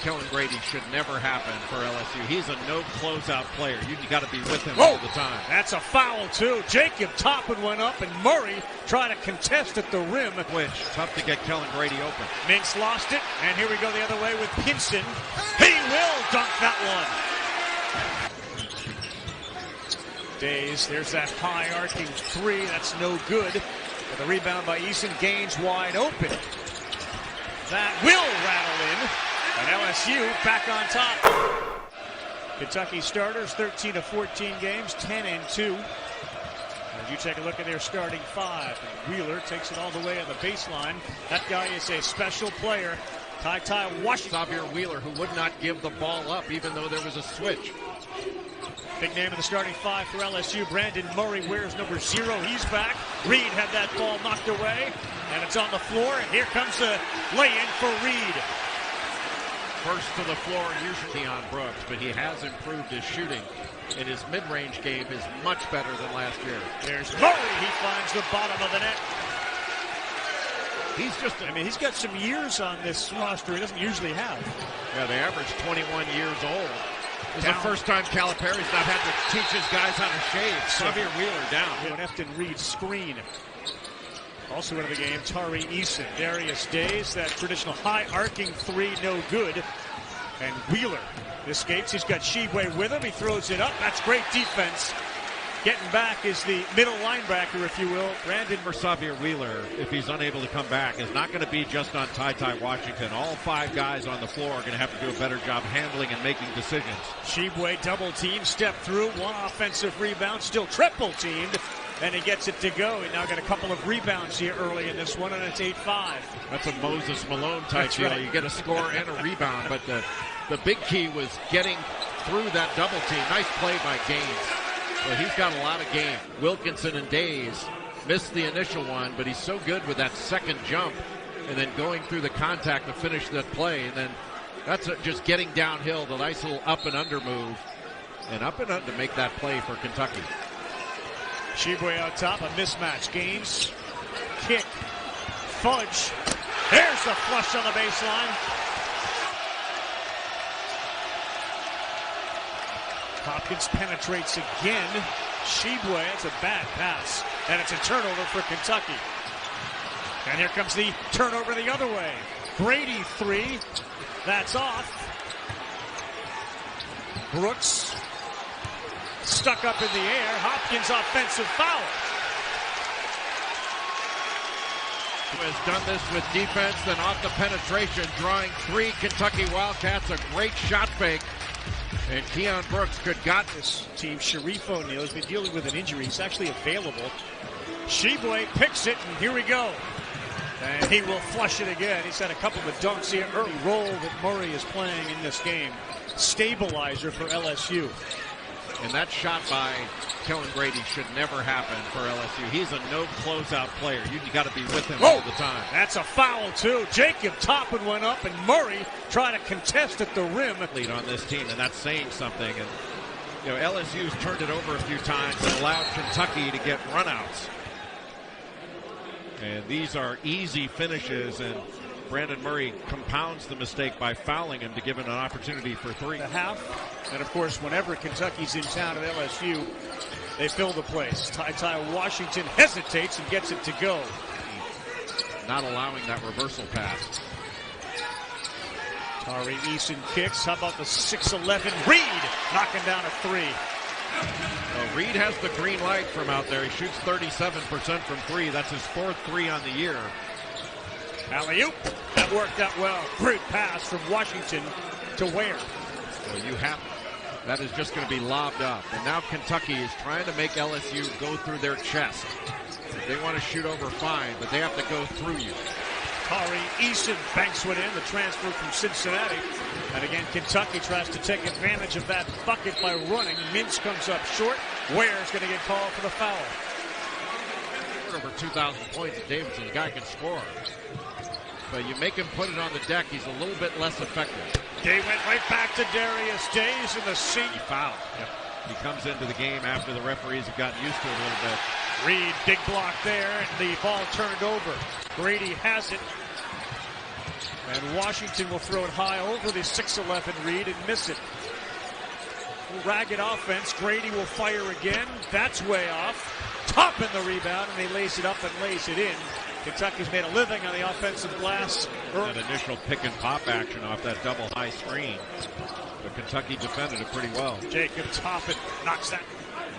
Kellen Grady should never happen for LSU. He's a no closeout player. You got to be with him all the time. That's a foul, too. Jacob Toppin went up, and Murray tried to contest at the rim. Which, tough to get Kellen Grady open. Minks lost it, and here we go the other way with Pinson. He will dunk that one. Days, there's that high arcing three. That's no good. But the rebound by Eason. Gaines wide open. That will rattle in. And LSU back on top. Kentucky starters, 13 of 14 games, 10-2. As you take a look at their starting five, and Wheeler takes it all the way on the baseline. That guy is a special player. Ty Washington. Xavier Wheeler, who would not give the ball up even though there was a switch. Big name in the starting five for LSU. Brandon Murray wears number 0. He's back. Reed had that ball knocked away, and it's on the floor. And here comes the lay-in for Reed. First to the floor, usually on Brooks, but he has improved his shooting. And his mid-range game is much better than last year. There's Murray. He finds the bottom of the net. He's got some years on this roster he doesn't usually have. Yeah, they average 21 years old. It's the first time Calipari's not had to teach his guys how to shave. Xavier Wheeler down. An Efton Reed screen. Also into the game, Tari Eason. Darius Days, that traditional high arcing three, no good. And Wheeler escapes. He's got Shibwe with him. He throws it up. That's great defense. Getting back is the middle linebacker, if you will, Brandon. For Xavier Wheeler, if he's unable to come back, is not going to be just on Ty Washington. All 5 guys on the floor are going to have to do a better job handling and making decisions. Shibwe double team, step through, 1 offensive rebound, still triple teamed, and he gets it to go. He now got a couple of rebounds here early in this one, and it's 8-5. That's a Moses Malone type deal. Right. You get a score and a rebound, but the big key was getting through that double team. Nice play by Gaines. Well, he's got a lot of game. Wilkinson and Days missed the initial one, but he's so good with that second jump and then going through the contact to finish that play. And then that's just getting downhill, the nice little up and under move. And up and under to make that play for Kentucky. Shibwe out top, a mismatch. Gaines, kick, Fudge. There's the flush on the baseline. Hopkins penetrates again. Shibwe, it's a bad pass. And it's a turnover for Kentucky. And here comes the turnover the other way. Grady 3. That's off. Brooks stuck up in the air. Hopkins offensive foul. Who has done this with defense, then off the penetration, drawing 3 Kentucky Wildcats. A great shot fake. And Keon Brooks could got this team. Sharif O'Neal has been dealing with an injury. He's actually available. Shibwe picks it, and here we go. And he will flush it again. He's had a couple of dunks here. Early role that Murray is playing in this game. Stabilizer for LSU. And that shot by Kellen Grady should never happen for LSU. He's a no closeout player. You got to be with him all the time. That's a foul, too. Jacob Toppin went up, and Murray tried to contest at the rim. Lead on this team, and that's saying something. And you know, LSU's turned it over a few times and allowed Kentucky to get runouts. And these are easy finishes, and Brandon Murray compounds the mistake by fouling him to give him an opportunity for 3. The half, and of course, whenever Kentucky's in town at LSU, they fill the place. Ty Washington hesitates and gets it to go. Not allowing that reversal pass. Tari Eason kicks. How about the 6'11" Reed knocking down a 3. Well, Reed has the green light from out there. He shoots 37% from 3. That's his 4th 3 on the year. Alley-oop. That worked out well. Great pass from Washington to Ware. Well, that is just going to be lobbed up. And now Kentucky is trying to make LSU go through their chest. If they want to shoot over, fine, but they have to go through you. Tari Eason banks one in, the transfer from Cincinnati. And again, Kentucky tries to take advantage of that bucket by running. Mintz comes up short. Ware's going to get called for the foul. Over 2,000 points at Davidson. The guy can score. But you make him put it on the deck, he's a little bit less effective. They went right back to Darius Days in the seat. He fouled. Yep. He comes into the game after the referees have gotten used to it a little bit. Reed, big block there, and the ball turned over. Grady has it. And Washington will throw it high over the 6-11 lead and miss it. Ragged offense. Grady will fire again. That's way off. Toppin the rebound, and they lace it up and lace it in. Kentucky's made a living on the offensive glass. That initial pick and pop action off that double high screen. But Kentucky defended it pretty well. Jacob Toppin knocks that.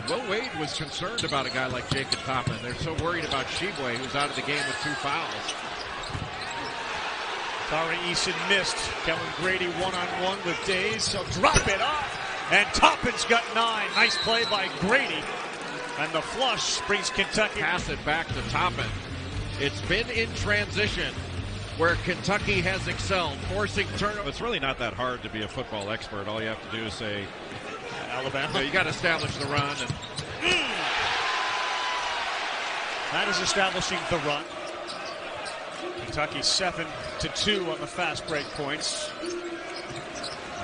Will Wade was concerned about a guy like Jacob Toppin. They're so worried about Sheboy, who's out of the game with 2 fouls. Tari Eason missed. Kellen Grady one-on-one with Days. So drop it off. And Toppin's got 9. Nice play by Grady. And the flush brings Kentucky. Pass it back to Toppin. It's been in transition where Kentucky has excelled, forcing turnover. It's really not that hard to be a football expert. All you have to do is say, Alabama. So you got to establish the run. And That is establishing the run. Kentucky 7-2 on the fast break points.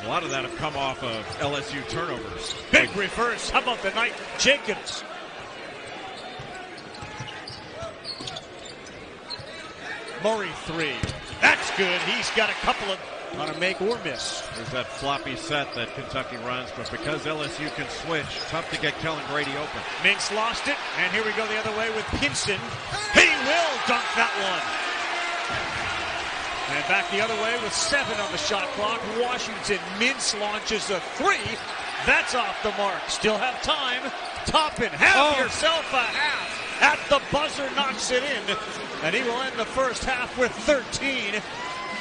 a lot of that have come off of LSU turnovers. Big reverse. How about the night? Jacobs. Murray 3. That's good. He's got a couple of on a make or miss. There's that floppy set that Kentucky runs, but because LSU can switch, tough to get Kellen Grady open. Mintz lost it, and here we go the other way with Pinson. He will dunk that one. And back the other way with 7 on the shot clock. Washington. Mintz launches a 3. That's off the mark. Still have time. Toppin, have yourself a half. At the buzzer, knocks it in. And he will end the first half with 13.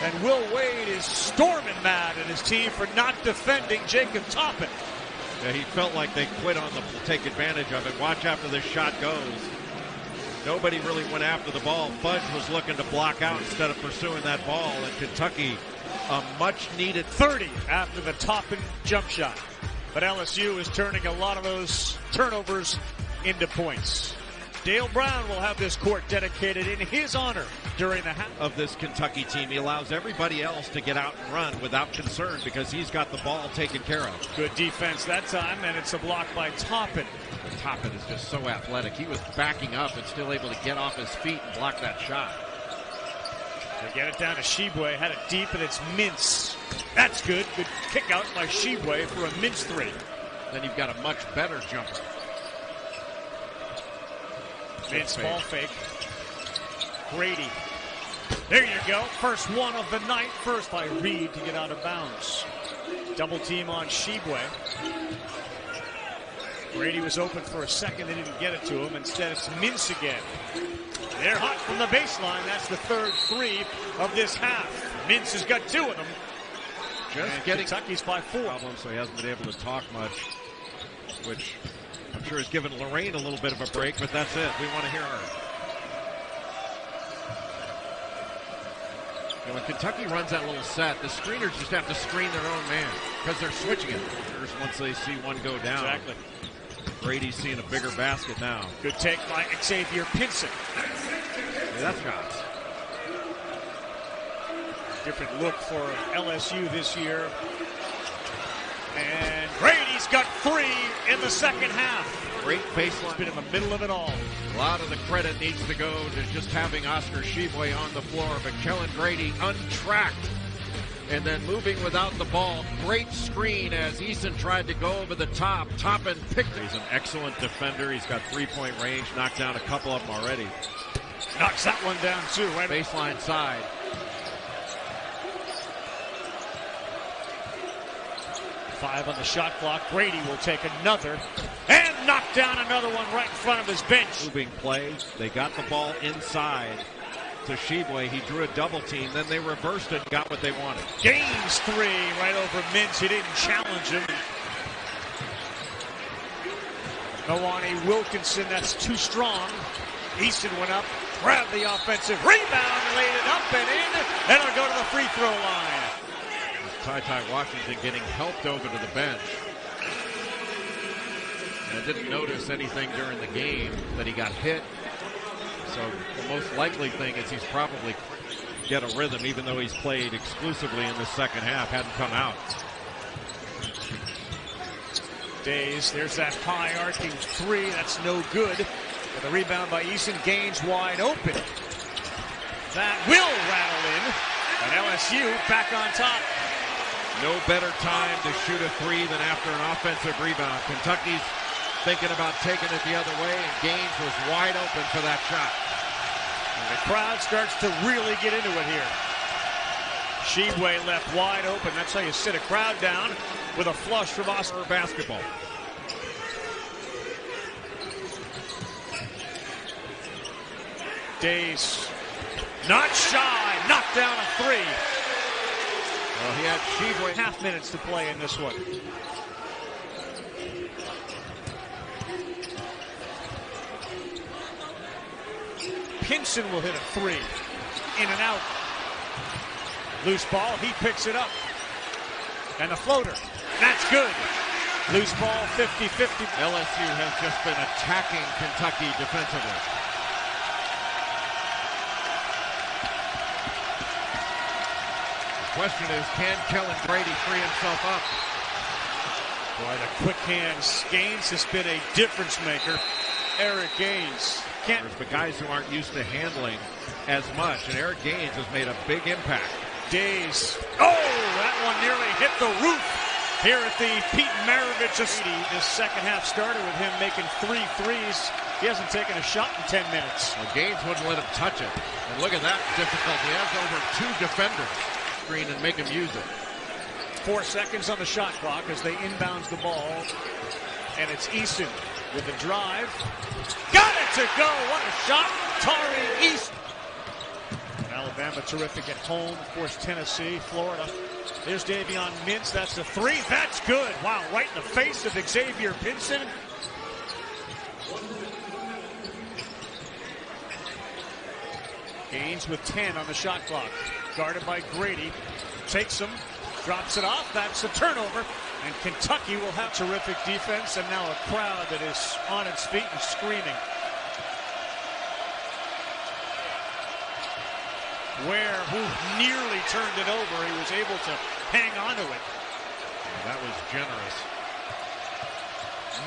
And Will Wade is storming mad at his team for not defending Jacob Toppin. Yeah, he felt like they quit on the take advantage of it. Watch after this shot goes. Nobody really went after the ball. Fudge was looking to block out instead of pursuing that ball. And Kentucky, a much-needed 30 after the Toppin jump shot. But LSU is turning a lot of those turnovers into points. Dale Brown will have this court dedicated in his honor during the half of this Kentucky team. He allows everybody else to get out and run without concern because he's got the ball taken care of. Good defense that time, and it's a block by Toppin. Toppin is just so athletic. He was backing up and still able to get off his feet and block that shot. They get it down to Sheboy, had it deep, and it's Mintz. That's good. Good kick out by Sheboy for a Mintz 3. Then you've got a much better jumper. Mintz ball fake. Grady. There you go. First one of the night. First by Reed to get out of bounds. Double team on Sheboy. Grady was open for a second. They didn't get it to him. Instead, it's Mintz again. They're hot from the baseline. That's the third 3 of this half. Mintz has got 2 of them. Just getting Kentucky's by 4. Problems, so he hasn't been able to talk much, which I'm sure has given Lorraine a little bit of a break, but that's it. We want to hear her. You know, when Kentucky runs that little set, the screeners just have to screen their own man because they're switching it. Once they see one go down. Exactly. Brady's seeing a bigger basket now. Good take by Xavier Pinson. Yeah, that's shots. Different look for LSU this year. And Brady's got 3 in the second half. Great baseline. He's been in the middle of it all. A lot of the credit needs to go to just having Oscar Sheboy on the floor, but Kellen Grady untracked and then moving without the ball. Great screen as Eason tried to go over the top. Toppin picked it. He's an excellent defender. He's got 3-point range, knocked down a couple of them already. Knocks that one down too, right? Baseline side. Five on the shot clock. Grady will take another and knock down another one right in front of his bench. Moving play. They got the ball inside to Sheboy. He drew a double team. Then they reversed it and got what they wanted. Gaines 3 right over Mintz. He didn't challenge him. Milwaukee Wilkinson, that's too strong. Easton went up, grabbed the offensive rebound, laid it up and in, and it'll go to the free throw line. Ty Washington getting helped over to the bench. And I didn't notice anything during the game that he got hit. So the most likely thing is he's probably get a rhythm, even though he's played exclusively in the second half, hadn't come out. Days, there's that high arcing 3, that's no good. With a rebound by Eason, Gaines wide open. That will rattle in. And LSU back on top. No better time to shoot a three than after an offensive rebound. Kentucky's thinking about taking it the other way, and Gaines was wide open for that shot. And the crowd starts to really get into it here. Shibwe left wide open. That's how you sit a crowd down with a flush from Oscar basketball. Days not shy, knocked down a three. Well, he had Shibwe. Half minutes to play in this one. Pinson will hit a three. In and out. Loose ball, he picks it up. And the floater. That's good. Loose ball, 50-50. LSU has just been attacking Kentucky defensively. The question is, can Kellen Grady free himself up? Boy, the quick hands. Gaines has been a difference maker. Eric Gaines. But guys who aren't used to handling as much, and Eric Gaines has made a big impact. Days. Oh, that one nearly hit the roof here at the Pete Maravich. This second half started with him making 3 threes. He hasn't taken a shot in 10 minutes. Well, Gaines wouldn't let him touch it. And look at that difficulty. He has over 2 defenders screen and make him use it. 4 seconds on the shot clock as they inbounds the ball. And it's Eason with the drive. Got it to go. What a shot. Tari Eason. Alabama terrific at home. Of course, Tennessee, Florida. There's Davion Mintz. That's a 3. That's good. Wow, right in the face of Xavier Pinson. Gaines with 10 on the shot clock. Guarded by Grady. Takes him. Drops it off. That's a turnover. And Kentucky will have terrific defense. And now a crowd that is on its feet and screaming. Ware, who nearly turned it over, he was able to hang on to it. That was generous.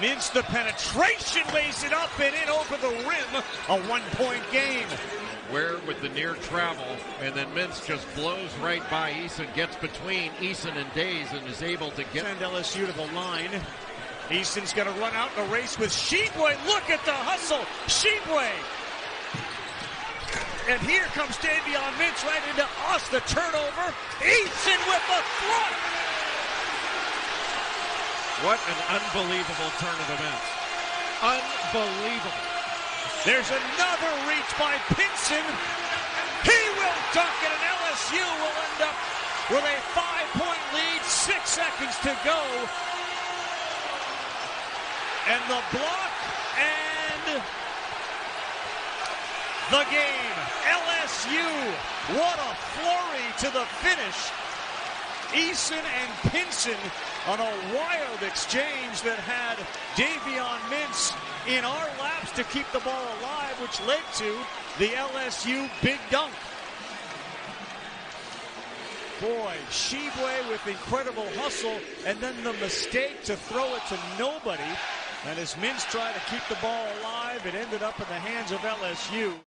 Mintz the penetration, lays it up and in over the rim. A 1-point game. Ware with the near travel, and then Mintz just blows right by Eason, gets between Eason and Days, and is able to get Send LSU to the line. Eason's going to run out in a race with Shibwe. Look at the hustle. Shibwe. And here comes Davion Mintz right into us. The turnover. Eason with the front. What an unbelievable turn of events. Unbelievable. There's another reach by Pinson. He will dunk it, and LSU will end up with a 5-point lead. 6 seconds to go. And the block and the game. LSU, what a flurry to the finish. Eason and Pinson on a wild exchange that had Davion Mintz in our laps to keep the ball alive, which led to the LSU big dunk. Boy, Shibwe with incredible hustle, and then the mistake to throw it to nobody. And as Mintz tried to keep the ball alive, it ended up in the hands of LSU.